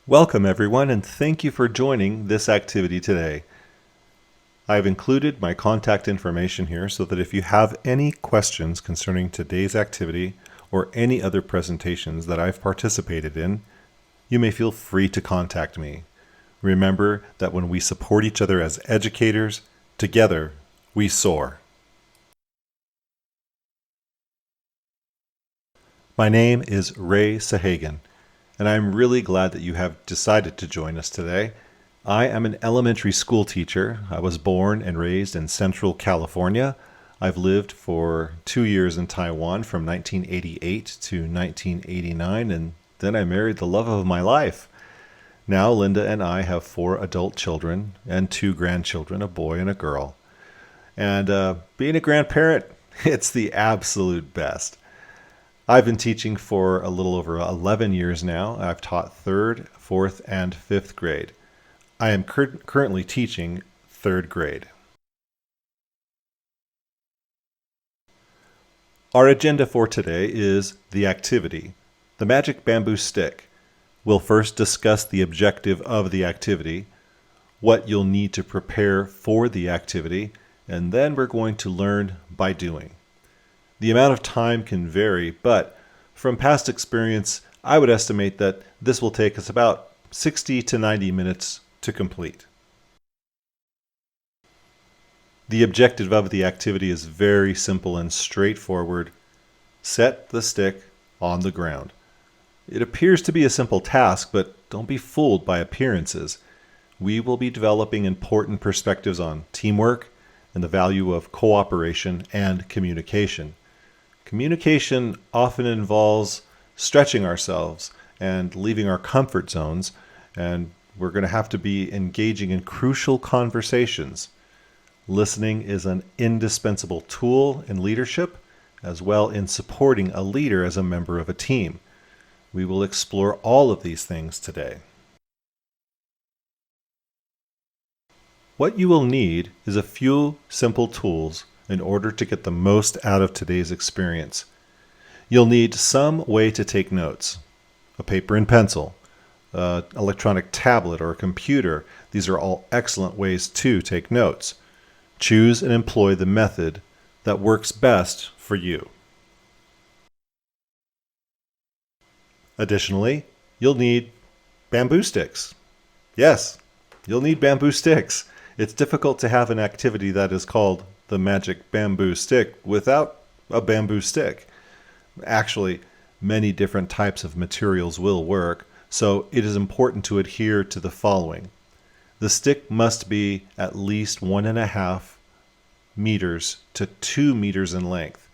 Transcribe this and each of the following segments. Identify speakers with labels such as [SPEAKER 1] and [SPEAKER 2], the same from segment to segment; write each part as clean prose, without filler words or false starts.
[SPEAKER 1] Welcome everyone, and thank you for joining this activity today. I've included my contact information here so that if you have any questions concerning today's activity or any other presentations that I've participated in, you may feel free to contact me. Remember that when we support each other as educators, together we soar. My name is Ray Sahagun, and I'm really glad that you have decided to join us today. I am an elementary school teacher. I was born and raised in Central California. I've lived for 2 years in Taiwan from 1988 to 1989, and then I married the love of my life. Now Linda and I have 4 adult children and 2 grandchildren, a boy and a girl. And being a grandparent, it's the absolute best. I've been teaching for a little over 11 years now. I've taught 3rd, 4th, and 5th grade. I am currently teaching 3rd grade. Our agenda for today is the activity, the magic bamboo stick. We'll first discuss the objective of the activity, what you'll need to prepare for the activity, and then we're going to learn by doing. The amount of time can vary, but from past experience, I would estimate that this will take us about 60 to 90 minutes to complete. The objective of the activity is very simple and straightforward. Set the stick on the ground. It appears to be a simple task, but don't be fooled by appearances. We will be developing important perspectives on teamwork and the value of cooperation and communication. Communication often involves stretching ourselves and leaving our comfort zones, and we're going to have to be engaging in crucial conversations. Listening is an indispensable tool in leadership, as well in supporting a leader as a member of a team. We will explore all of these things today. What you will need is a few simple tools in order to get the most out of today's experience. You'll need some way to take notes, a paper and pencil, an electronic tablet or a computer. These are all excellent ways to take notes. Choose and employ the method that works best for you. Additionally, you'll need bamboo sticks. Yes, you'll need bamboo sticks. It's difficult to have an activity that is called the magic bamboo stick without a bamboo stick. Actually, many different types of materials will work, so it is important to adhere to the following. The stick must be at least 1.5 meters to 2 meters in length.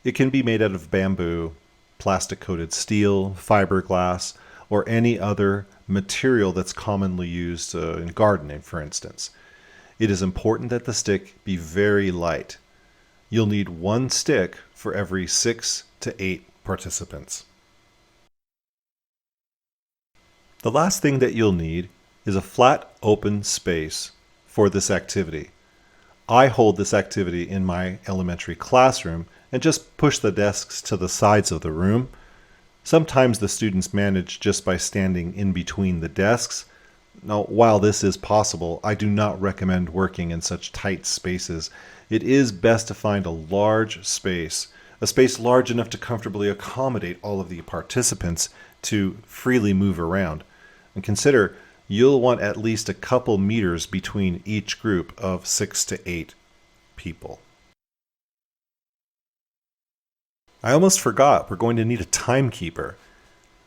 [SPEAKER 1] It can be made out of bamboo, plastic-coated steel, fiberglass, or any other material that's commonly used in gardening, for instance. It is important that the stick be very light. You'll need 1 stick for every 6 to 8 participants. The last thing that you'll need is a flat open space for this activity. I hold this activity in my elementary classroom and just push the desks to the sides of the room. Sometimes the students manage just by standing in between the desks. Now, while this is possible, I do not recommend working in such tight spaces. It is best to find a large space, a space large enough to comfortably accommodate all of the participants to freely move around. And consider, you'll want at least a couple meters between each group of 6 to 8 people. I almost forgot, we're going to need a timekeeper.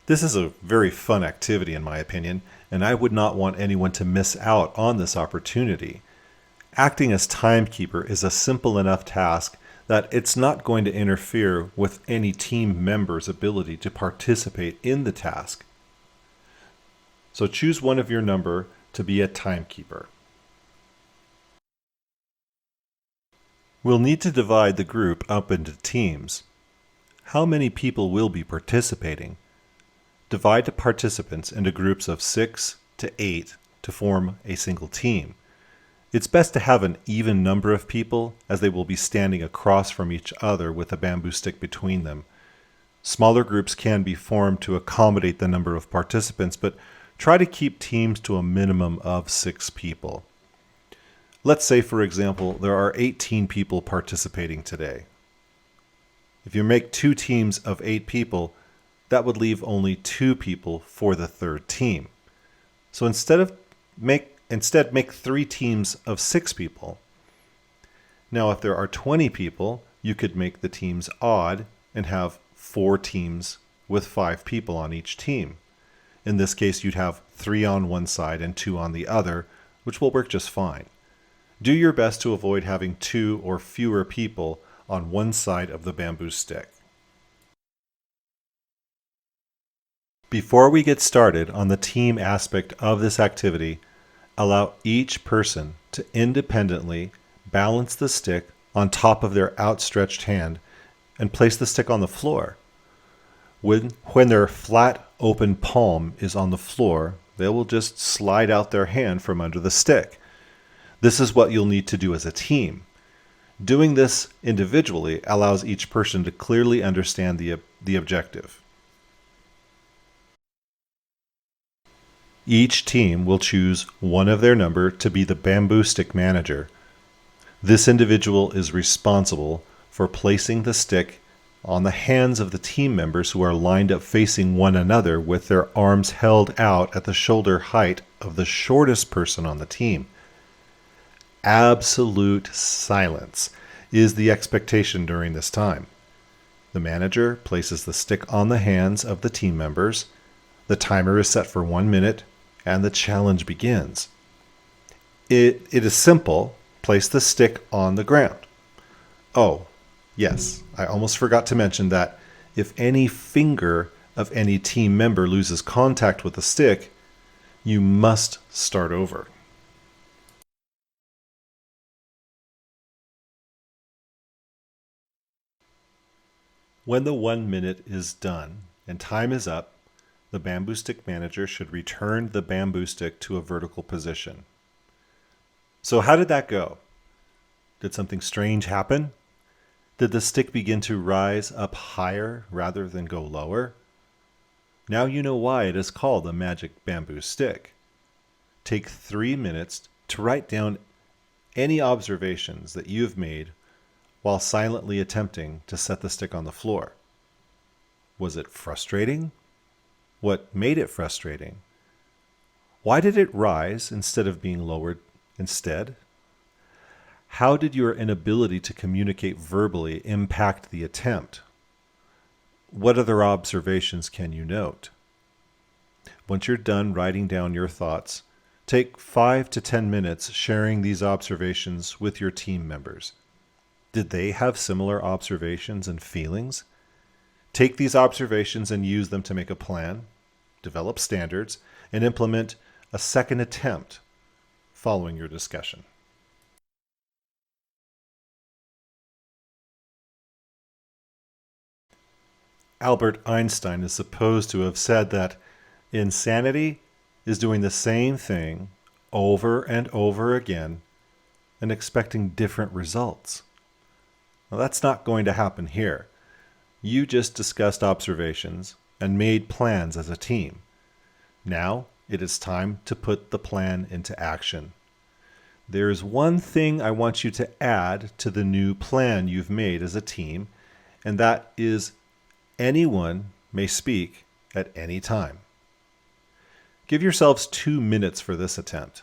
[SPEAKER 1] This is a very fun activity in my opinion, and I would not want anyone to miss out on this opportunity. Acting as timekeeper is a simple enough task that it's not going to interfere with any team member's ability to participate in the task. So choose one of your number to be a timekeeper. We'll need to divide the group up into teams. How many people will be participating? Divide the participants into groups of 6 to 8 to form a single team. It's best to have an even number of people, as they will be standing across from each other with a bamboo stick between them. Smaller groups can be formed to accommodate the number of participants, but try to keep teams to a minimum of 6 people. Let's say, for example, there are 18 people participating today. If you make 2 teams of 8 people, that would leave only 2 people for the third team. So instead make 3 teams of 6 people. Now, if there are 20 people, you could make the teams odd and have 4 teams with 5 people on each team. In this case, you'd have 3 on one side and 2 on the other, which will work just fine. Do your best to avoid having 2 or fewer people on one side of the bamboo stick. Before we get started on the team aspect of this activity, allow each person to independently balance the stick on top of their outstretched hand and place the stick on the floor. When their flat, open palm is on the floor, they will just slide out their hand from under the stick. This is what you'll need to do as a team. Doing this individually allows each person to clearly understand the objective. Each team will choose one of their number to be the bamboo stick manager. This individual is responsible for placing the stick on the hands of the team members who are lined up facing one another with their arms held out at the shoulder height of the shortest person on the team. Absolute silence is the expectation during this time. The manager places the stick on the hands of the team members. The timer is set for 1 minute, and the challenge begins. It is simple. Place the stick on the ground. Oh, yes, I almost forgot to mention that if any finger of any team member loses contact with the stick, you must start over. When the 1 minute is done and time is up, the bamboo stick manager should return the bamboo stick to a vertical position. So how did that go? Did something strange happen? Did the stick begin to rise up higher rather than go lower? Now you know why it is called a magic bamboo stick. Take 3 minutes to write down any observations that you've made while silently attempting to set the stick on the floor. Was it frustrating? What made it frustrating? Why did it rise instead of being lowered instead? How did your inability to communicate verbally impact the attempt? What other observations can you note? Once you're done writing down your thoughts, take 5 to 10 minutes sharing these observations with your team members. Did they have similar observations and feelings? Take these observations and use them to make a plan, develop standards, and implement a second attempt following your discussion. Albert Einstein is supposed to have said that insanity is doing the same thing over and over again and expecting different results. Well, that's not going to happen here. You just discussed observations and made plans as a team. Now it is time to put the plan into action. There is one thing I want you to add to the new plan you've made as a team, and that is anyone may speak at any time. Give yourselves 2 minutes for this attempt.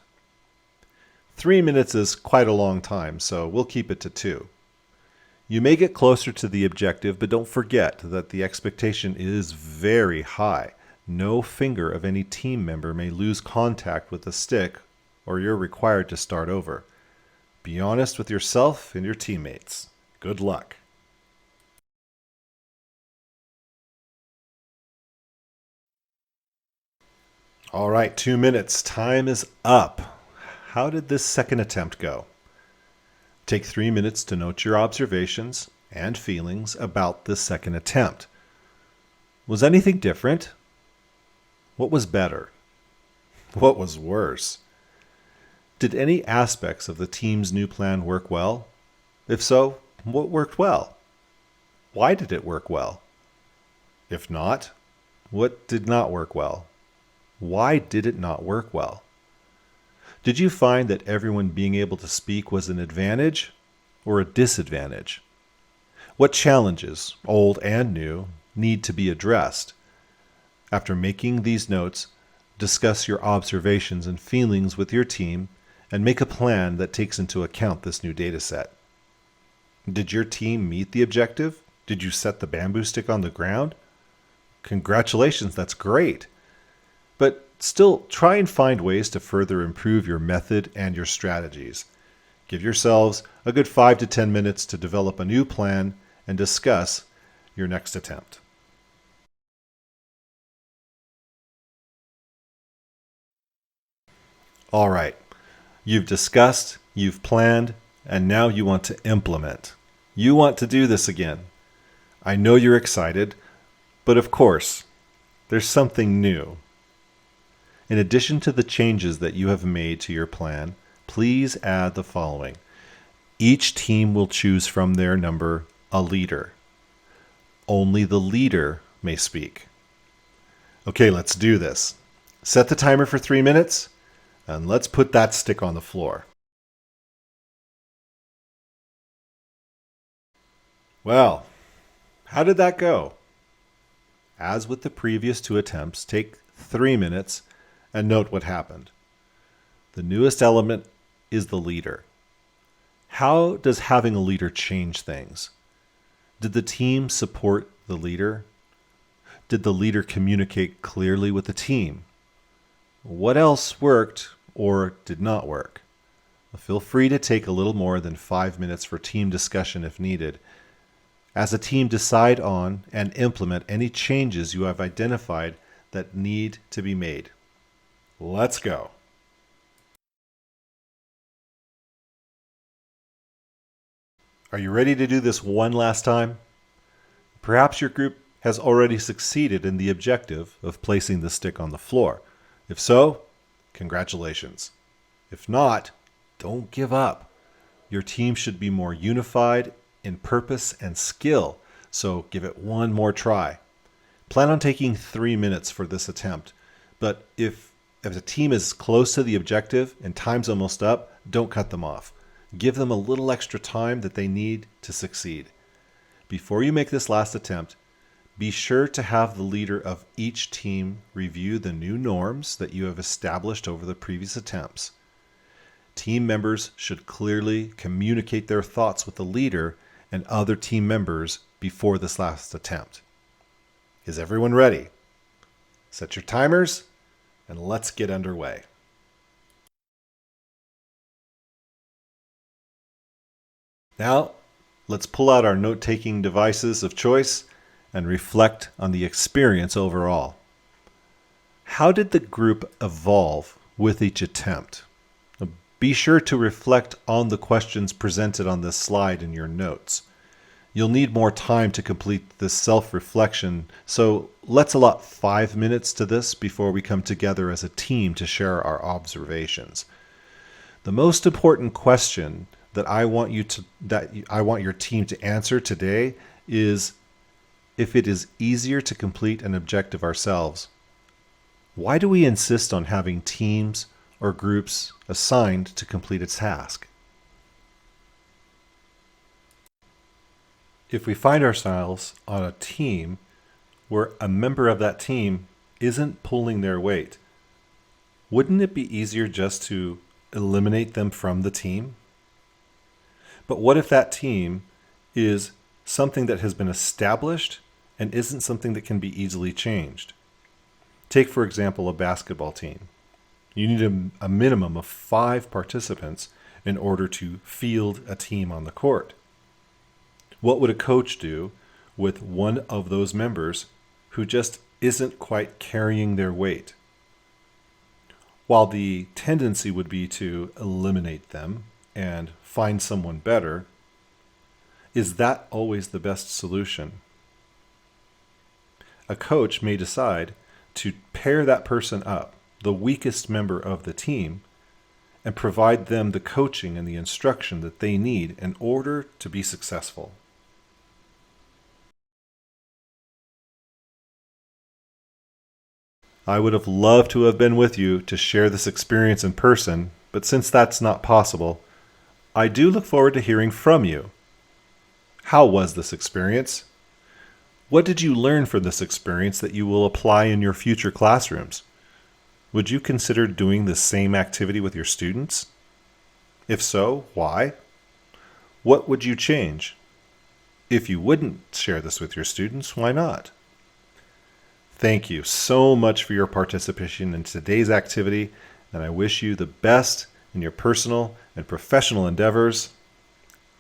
[SPEAKER 1] 3 minutes is quite a long time, so we'll keep it to 2. You may get closer to the objective, but don't forget that the expectation is very high. No finger of any team member may lose contact with the stick, or you're required to start over. Be honest with yourself and your teammates. Good luck. All right, 2 minutes. Time is up. How did this second attempt go? Take 3 minutes to note your observations and feelings about this second attempt. Was anything different? What was better? What was worse? Did any aspects of the team's new plan work well? If so, what worked well? Why did it work well? If not, what did not work well? Why did it not work well? Did you find that everyone being able to speak was an advantage or a disadvantage? What challenges, old and new, need to be addressed? After making these notes, discuss your observations and feelings with your team and make a plan that takes into account this new data set. Did your team meet the objective? Did you set the bamboo stick on the ground? Congratulations, that's great. But still, try and find ways to further improve your method and your strategies. Give yourselves a good 5 to 10 minutes to develop a new plan and discuss your next attempt. All right, you've discussed, you've planned, and now you want to implement. You want to do this again. I know you're excited, but of course, there's something new. In addition to the changes that you have made to your plan, please add the following. Each team will choose from their number a leader. Only the leader may speak. Okay, let's do this. Set the timer for 3 minutes, and let's put that stick on the floor. Well, how did that go? As with the previous 2 attempts, take 3 minutes and note what happened. The newest element is the leader. How does having a leader change things? Did the team support the leader? Did the leader communicate clearly with the team? What else worked or did not work? Feel free to take a little more than 5 minutes for team discussion if needed. As a team, decide on and implement any changes you have identified that need to be made. Let's go. Are you ready to do this one last time? Perhaps your group has already succeeded in the objective of placing the stick on the floor. If so, congratulations. If not, don't give up. Your team should be more unified in purpose and skill, so give it one more try. Plan on taking 3 minutes for this attempt, but if the team is close to the objective and time's almost up, don't cut them off. Give them a little extra time that they need to succeed. Before you make this last attempt, be sure to have the leader of each team review the new norms that you have established over the previous attempts. Team members should clearly communicate their thoughts with the leader and other team members before this last attempt. Is everyone ready? Set your timers and let's get underway. Now, let's pull out our note-taking devices of choice and reflect on the experience overall. How did the group evolve with each attempt? Be sure to reflect on the questions presented on this slide in your notes. You'll need more time to complete this self-reflection, so let's allot 5 minutes to this before we come together as a team to share our observations. The most important question that I want your team to answer today is, if it is easier to complete an objective ourselves, why do we insist on having teams or groups assigned to complete a task? If we find ourselves on a team where a member of that team isn't pulling their weight, wouldn't it be easier just to eliminate them from the team? But what if that team is something that has been established and isn't something that can be easily changed? Take, for example, a basketball team. You need a minimum of 5 participants in order to field a team on the court. What would a coach do with one of those members who just isn't quite carrying their weight? While the tendency would be to eliminate them and find someone better, is that always the best solution? A coach may decide to pair that person up, the weakest member of the team, and provide them the coaching and the instruction that they need in order to be successful. I would have loved to have been with you to share this experience in person, but since that's not possible, I do look forward to hearing from you. How was this experience? What did you learn from this experience that you will apply in your future classrooms? Would you consider doing the same activity with your students? If so, why? What would you change? If you wouldn't share this with your students, why not? Thank you so much for your participation in today's activity, and I wish you the best in your personal and professional endeavors.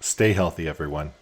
[SPEAKER 1] Stay healthy, everyone.